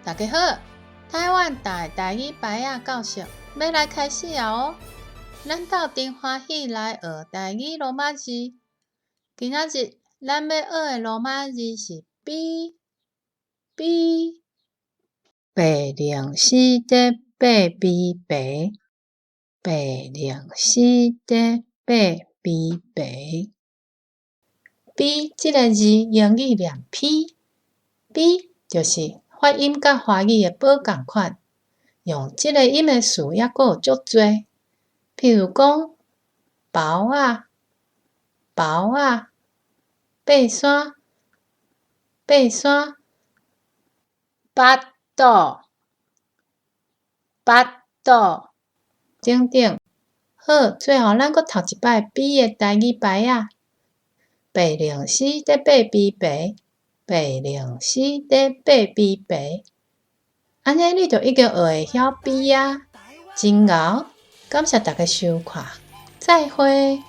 大家好，台湾大台语牌仔教室要来开始啊哦！咱斗阵欢喜来学台语罗马字。今仔日咱要学的罗马字是 B。白零四的八 B 白，白零四的八 B 白。B 这个字英语念 P，B 就是发音甲华语的宝共款，用这个音的词也阁有足多，譬如讲包啊、包啊、爬山、爬山、巴肚、巴肚等等。好，最后咱阁读一摆 B 的台语牌仔。白零四的八 B 白，白零四的八 B 白，安尼你就已经学会晓 B 啊，真牛！感谢大家收看，再会。